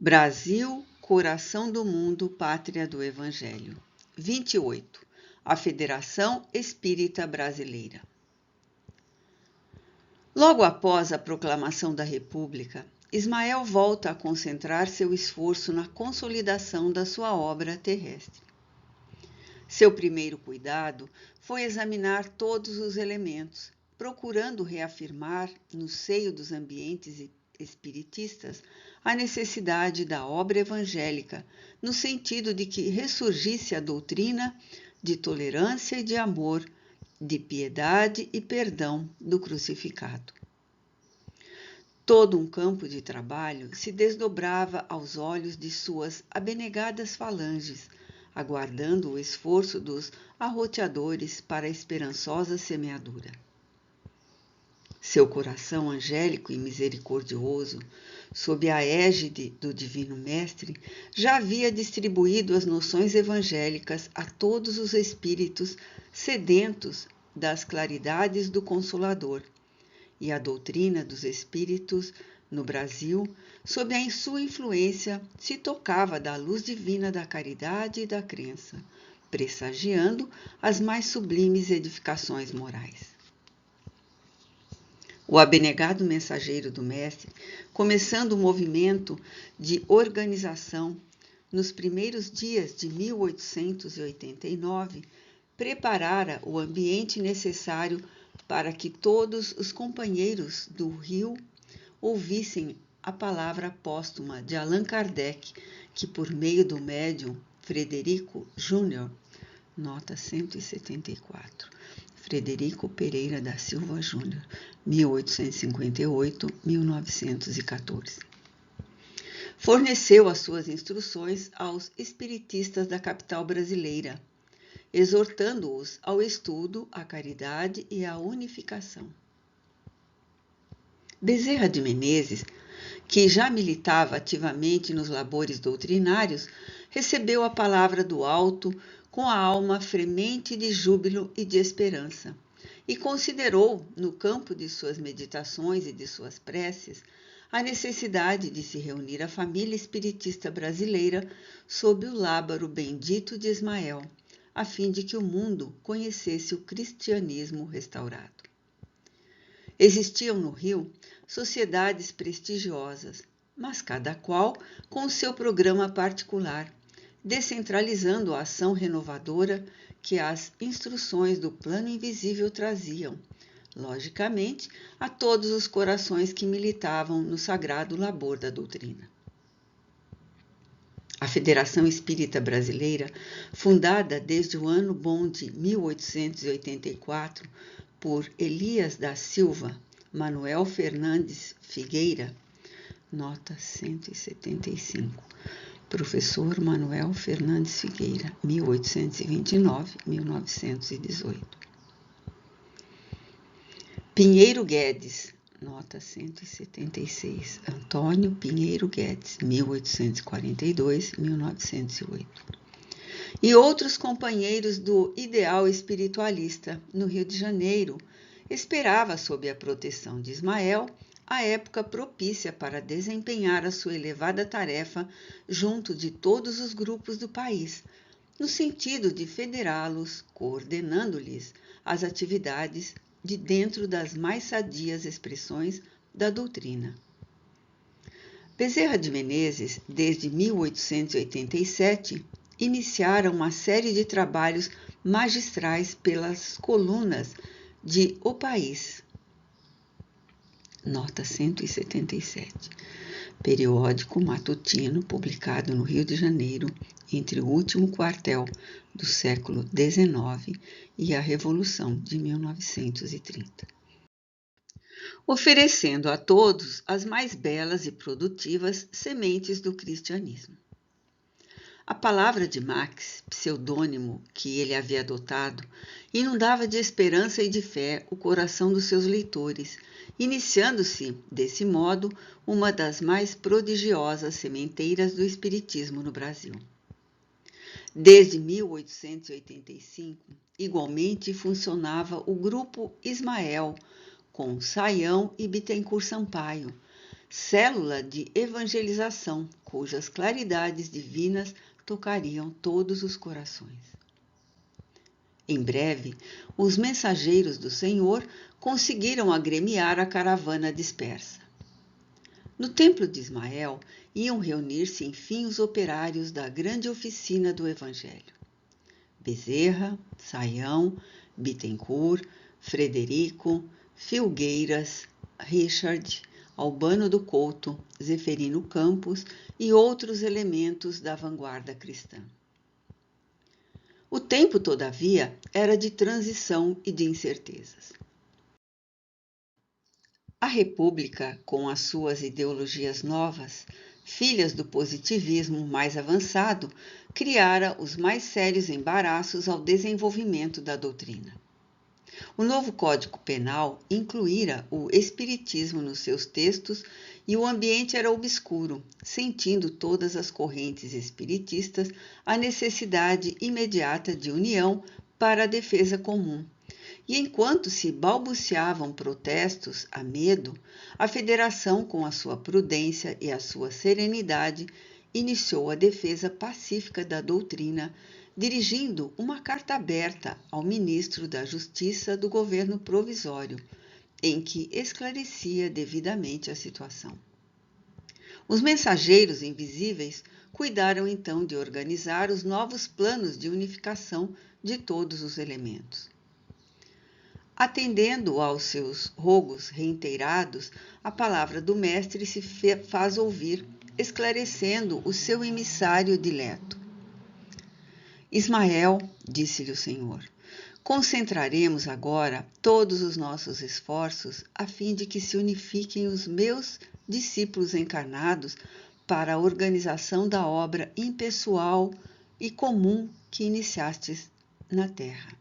Brasil, coração do mundo, pátria do Evangelho. 28. A Federação Espírita Brasileira. Logo após a proclamação da República, Ismael volta a concentrar seu esforço na consolidação da sua obra terrestre. Seu primeiro cuidado foi examinar todos os elementos, procurando reafirmar, no seio dos ambientes espiritistas, a necessidade da obra evangélica, no sentido de que ressurgisse a doutrina de tolerância e de amor, de piedade e perdão do crucificado. Todo um campo de trabalho se desdobrava aos olhos de suas abnegadas falanges, aguardando o esforço dos arroteadores para a esperançosa semeadura. Seu coração angélico e misericordioso, sob a égide do Divino Mestre, já havia distribuído as noções evangélicas a todos os espíritos sedentos das claridades do Consolador, e a doutrina dos espíritos no Brasil, sob a sua influência, se tocava da luz divina da caridade e da crença, pressagiando as mais sublimes edificações morais. O abnegado mensageiro do Mestre, começando o movimento de organização nos primeiros dias de 1889, preparara o ambiente necessário para que todos os companheiros do Rio ouvissem a palavra póstuma de Allan Kardec, que por meio do médium Frederico Júnior, nota 174, Frederico Pereira da Silva Júnior, 1858-1914. Forneceu as suas instruções aos espiritistas da capital brasileira, exortando-os ao estudo, à caridade e à unificação. Bezerra de Menezes, que já militava ativamente nos labores doutrinários, recebeu a palavra do alto com a alma fremente de júbilo e de esperança, e considerou, no campo de suas meditações e de suas preces, a necessidade de se reunir a família espiritista brasileira sob o lábaro bendito de Ismael, a fim de que o mundo conhecesse o cristianismo restaurado. Existiam no Rio sociedades prestigiosas, mas cada qual com o seu programa particular, descentralizando a ação renovadora que as instruções do plano invisível traziam, logicamente, a todos os corações que militavam no sagrado labor da doutrina. A Federação Espírita Brasileira, fundada desde o ano bom de 1884 por Elias da Silva, Manuel Fernandes Figueira, nota 175, professor Manuel Fernandes Figueira, 1829-1918. Pinheiro Guedes, nota 176, Antônio Pinheiro Guedes, 1842-1908. E outros companheiros do ideal espiritualista no Rio de Janeiro, esperava, sob a proteção de Ismael, a época propícia para desempenhar a sua elevada tarefa junto de todos os grupos do país, no sentido de federá-los, coordenando-lhes as atividades de dentro das mais sadias expressões da doutrina. Bezerra de Menezes, desde 1887, iniciara uma série de trabalhos magistrais pelas colunas de O País, nota 177, periódico matutino publicado no Rio de Janeiro entre o último quartel do século XIX e a Revolução de 1930. Oferecendo a todos as mais belas e produtivas sementes do cristianismo. A palavra de Max, pseudônimo que ele havia adotado, inundava de esperança e de fé o coração dos seus leitores, iniciando-se, desse modo, uma das mais prodigiosas sementeiras do espiritismo no Brasil. Desde 1885, igualmente funcionava o Grupo Ismael, com Saião e Bittencourt Sampaio, célula de evangelização, cujas claridades divinas tocariam todos os corações. Em breve, os mensageiros do Senhor conseguiram agremiar a caravana dispersa. No templo de Ismael iam reunir-se enfim os operários da grande oficina do Evangelho. Bezerra, Saião, Bittencourt, Frederico, Filgueiras, Richard, Albano do Couto, Zeferino Campos e outros elementos da vanguarda cristã. O tempo, todavia, era de transição e de incertezas. A República, com as suas ideologias novas, filhas do positivismo mais avançado, criara os mais sérios embaraços ao desenvolvimento da doutrina. O novo Código Penal incluíra o espiritismo nos seus textos e o ambiente era obscuro, sentindo todas as correntes espiritistas a necessidade imediata de união para a defesa comum. E enquanto se balbuciavam protestos a medo, a Federação, com a sua prudência e a sua serenidade, iniciou a defesa pacífica da doutrina, dirigindo uma carta aberta ao ministro da Justiça do governo provisório, em que esclarecia devidamente a situação. Os mensageiros invisíveis cuidaram então de organizar os novos planos de unificação de todos os elementos. Atendendo aos seus rogos reiterados, a palavra do Mestre se faz ouvir, esclarecendo o seu emissário dileto. Ismael, disse-lhe o Senhor, concentraremos agora todos os nossos esforços a fim de que se unifiquem os meus discípulos encarnados para a organização da obra impessoal e comum que iniciastes na terra.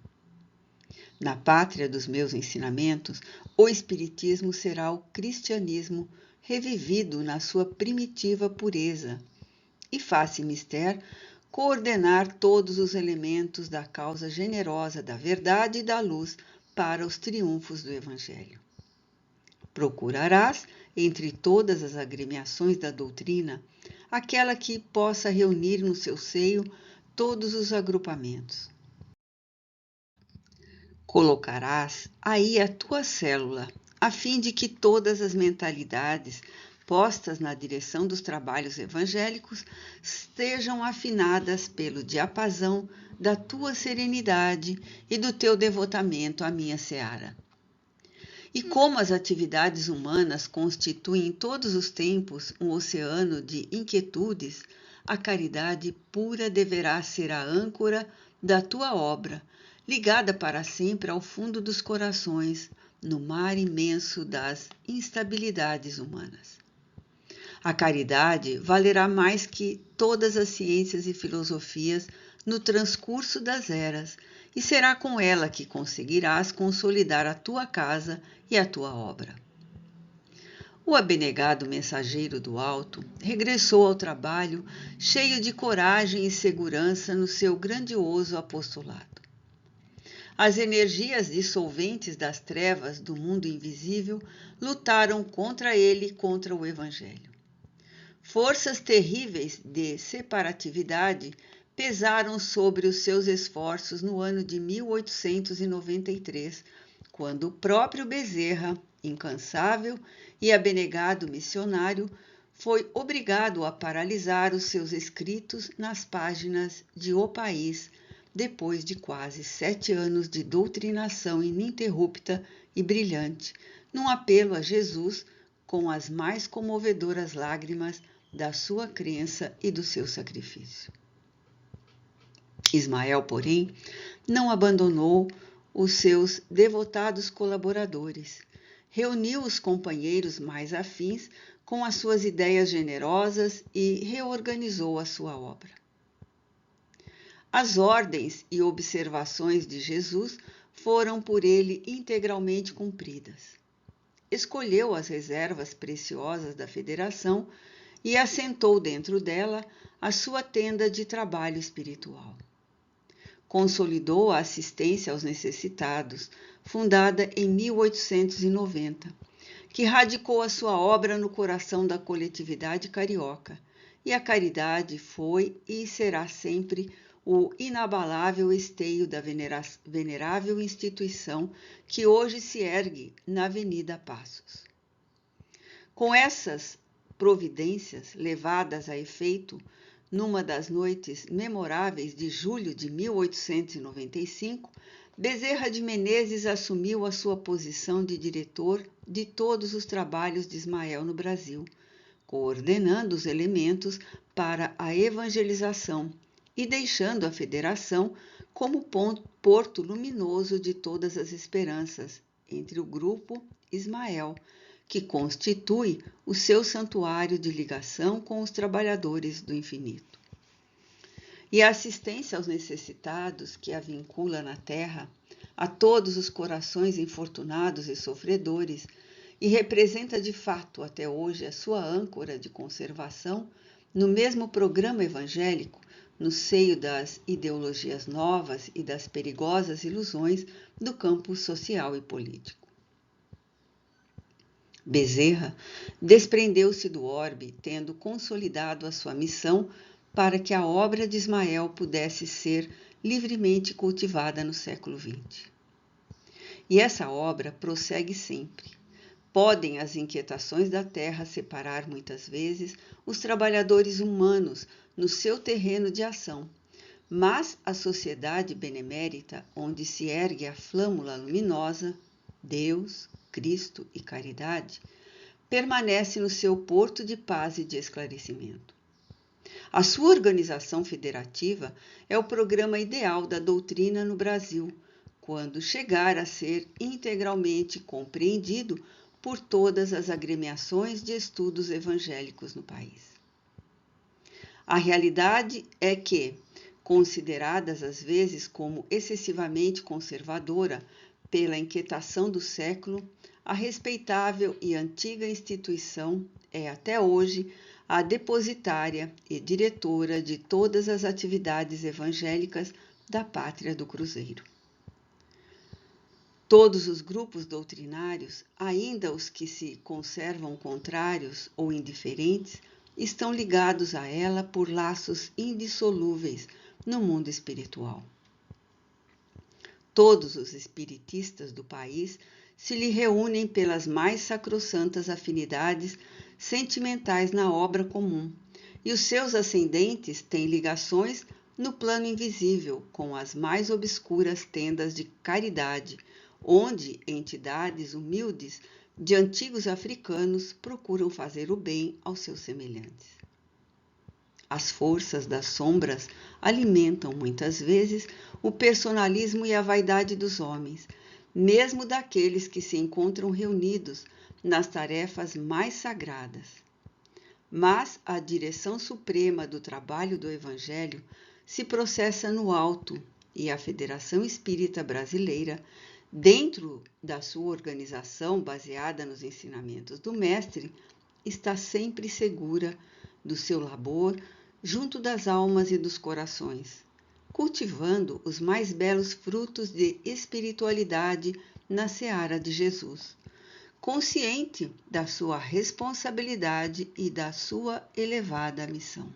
Na pátria dos meus ensinamentos, o Espiritismo será o cristianismo revivido na sua primitiva pureza, e faz-se mister coordenar todos os elementos da causa generosa da verdade e da luz para os triunfos do Evangelho. Procurarás, entre todas as agremiações da doutrina, aquela que possa reunir no seu seio todos os agrupamentos. Colocarás aí a tua célula, a fim de que todas as mentalidades postas na direção dos trabalhos evangélicos estejam afinadas pelo diapasão da tua serenidade e do teu devotamento à minha seara. E como as atividades humanas constituem em todos os tempos um oceano de inquietudes, a caridade pura deverá ser a âncora da tua obra, ligada para sempre ao fundo dos corações, no mar imenso das instabilidades humanas. A caridade valerá mais que todas as ciências e filosofias no transcurso das eras, e será com ela que conseguirás consolidar a tua casa e a tua obra. O abnegado mensageiro do alto regressou ao trabalho cheio de coragem e segurança no seu grandioso apostolado. As energias dissolventes das trevas do mundo invisível lutaram contra ele e contra o Evangelho. Forças terríveis de separatividade pesaram sobre os seus esforços no ano de 1893, quando o próprio Bezerra, incansável e abnegado missionário, foi obrigado a paralisar os seus escritos nas páginas de O País, depois de quase 7 anos de doutrinação ininterrupta e brilhante, num apelo a Jesus com as mais comovedoras lágrimas da sua crença e do seu sacrifício. Ismael, porém, não abandonou os seus devotados colaboradores, reuniu os companheiros mais afins com as suas ideias generosas e reorganizou a sua obra. As ordens e observações de Jesus foram por ele integralmente cumpridas. Escolheu as reservas preciosas da Federação e assentou dentro dela a sua tenda de trabalho espiritual. Consolidou a assistência aos necessitados, fundada em 1890, que radicou a sua obra no coração da coletividade carioca, e a caridade foi e será sempre o inabalável esteio da venerável instituição que hoje se ergue na Avenida Passos. Com essas providências levadas a efeito numa das noites memoráveis de julho de 1895, Bezerra de Menezes assumiu a sua posição de diretor de todos os trabalhos de Ismael no Brasil, coordenando os elementos para a evangelização e deixando a federação como porto luminoso de todas as esperanças entre o grupo Ismael, que constitui o seu santuário de ligação com os trabalhadores do infinito. E a assistência aos necessitados que a vincula na terra, a todos os corações infortunados e sofredores, e representa de fato até hoje a sua âncora de conservação no mesmo programa evangélico, no seio das ideologias novas e das perigosas ilusões do campo social e político. Bezerra desprendeu-se do orbe, tendo consolidado a sua missão para que a obra de Ismael pudesse ser livremente cultivada no século XX. E essa obra prossegue sempre. Podem as inquietações da terra separar muitas vezes os trabalhadores humanos no seu terreno de ação, mas a sociedade benemérita, onde se ergue a flâmula luminosa, Deus, Cristo e caridade, permanece no seu porto de paz e de esclarecimento. A sua organização federativa é o programa ideal da doutrina no Brasil, quando chegar a ser integralmente compreendido por todas as agremiações de estudos evangélicos no país. A realidade é que, consideradas às vezes como excessivamente conservadora pela inquietação do século, a respeitável e antiga instituição é até hoje a depositária e diretora de todas as atividades evangélicas da pátria do Cruzeiro. Todos os grupos doutrinários, ainda os que se conservam contrários ou indiferentes, estão ligados a ela por laços indissolúveis no mundo espiritual. Todos os espiritistas do país se lhe reúnem pelas mais sacrossantas afinidades sentimentais na obra comum, e os seus ascendentes têm ligações no plano invisível com as mais obscuras tendas de caridade, onde entidades humildes de antigos africanos procuram fazer o bem aos seus semelhantes. As forças das sombras alimentam muitas vezes o personalismo e a vaidade dos homens, mesmo daqueles que se encontram reunidos nas tarefas mais sagradas. Mas a direção suprema do trabalho do Evangelho se processa no alto, e a Federação Espírita Brasileira, dentro da sua organização baseada nos ensinamentos do Mestre, está sempre segura do seu labor junto das almas e dos corações, cultivando os mais belos frutos de espiritualidade na seara de Jesus, consciente da sua responsabilidade e da sua elevada missão.